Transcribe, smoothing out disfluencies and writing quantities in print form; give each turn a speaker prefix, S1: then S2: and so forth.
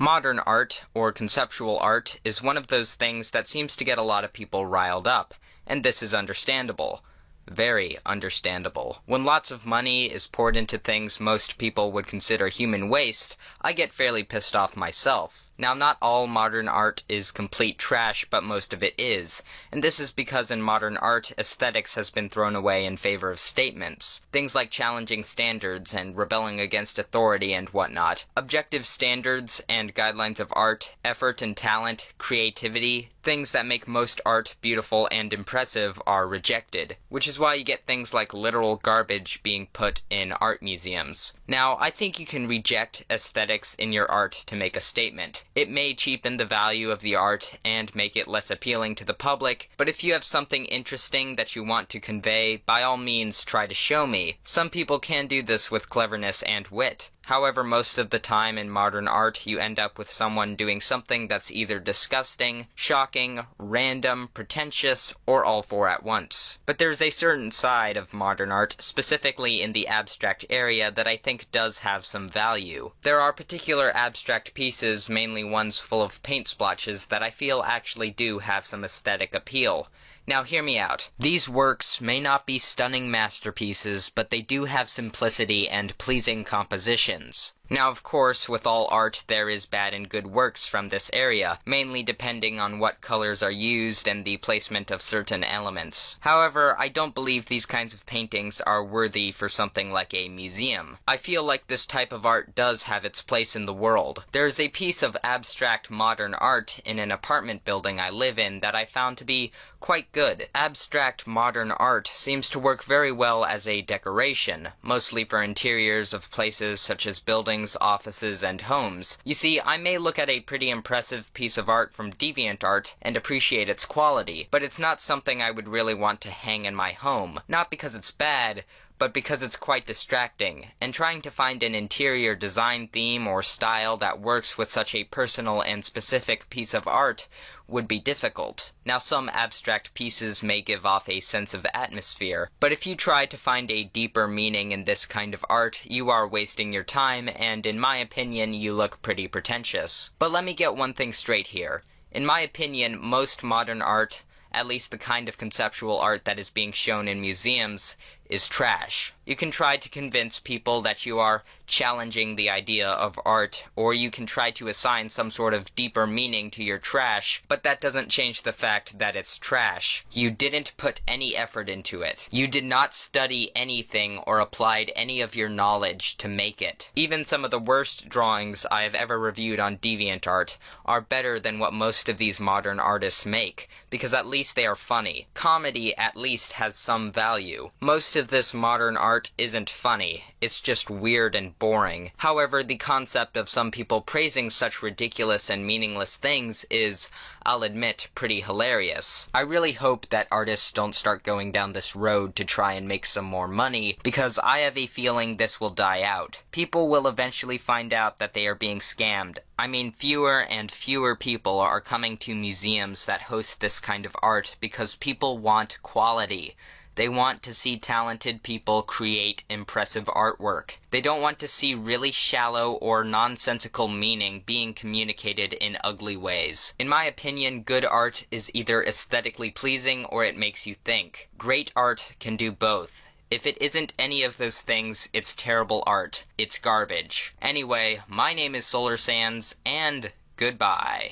S1: Modern art, or conceptual art, is one of those things that seems to get a lot of people riled up, and this is understandable. Very understandable. When lots of money is poured into things most people would consider human waste, I get fairly pissed off myself. Now, not all modern art is complete trash, but most of it is, and this is because in modern art, aesthetics has been thrown away in favor of statements. Things like challenging standards and rebelling against authority and whatnot. Objective standards and guidelines of art, effort and talent, creativity, things that make most art beautiful and impressive are rejected, which is why you get things like literal garbage being put in art museums. Now, I think you can reject aesthetics in your art to make a statement. It may cheapen the value of the art and make it less appealing to the public, but if you have something interesting that you want to convey, by all means try to show me. Some people can do this with cleverness and wit. However, most of the time in modern art, you end up with someone doing something that's either disgusting, shocking, random, pretentious, or all four at once. But there's a certain side of modern art, specifically in the abstract area, that I think does have some value. There are particular abstract pieces, mainly ones full of paint splotches, that I feel actually do have some aesthetic appeal. Now hear me out. These works may not be stunning masterpieces, but they do have simplicity and pleasing compositions. Now, of course, with all art, there is bad and good works from this area, mainly depending on what colors are used and the placement of certain elements. However, I don't believe these kinds of paintings are worthy for something like a museum. I feel like this type of art does have its place in the world. There is a piece of abstract modern art in an apartment building I live in that I found to be quite good. Abstract modern art seems to work very well as a decoration, mostly for interiors of places such as buildings, offices, and homes. You see, I may look at a pretty impressive piece of art from DeviantArt and appreciate its quality, but it's not something I would really want to hang in my home. Not because it's bad, but because it's quite distracting, and trying to find an interior design theme or style that works with such a personal and specific piece of art would be difficult. Now, some abstract pieces may give off a sense of atmosphere, but if you try to find a deeper meaning in this kind of art, you are wasting your time, and in my opinion, you look pretty pretentious. But let me get one thing straight here. In my opinion, most modern art, at least the kind of conceptual art that is being shown in museums, is trash. You can try to convince people that you are challenging the idea of art, or you can try to assign some sort of deeper meaning to your trash, but that doesn't change the fact that it's trash. You didn't put any effort into it. You did not study anything or applied any of your knowledge to make it. Even some of the worst drawings I have ever reviewed on DeviantArt are better than what most of these modern artists make, because at least they are funny. Comedy at least has some value. Most of this modern art isn't funny, it's just weird and boring. However, the concept of some people praising such ridiculous and meaningless things is, I'll admit, pretty hilarious. I really hope that artists don't start going down this road to try and make some more money, because I have a feeling this will die out. People will eventually find out that they are being scammed. I mean, fewer and fewer people are coming to museums that host this kind of art because people want quality. They want to see talented people create impressive artwork. They don't want to see really shallow or nonsensical meaning being communicated in ugly ways. In my opinion, good art is either aesthetically pleasing or it makes you think. Great art can do both. If it isn't any of those things, it's terrible art. It's garbage. Anyway, my name is Solar Sands, and goodbye.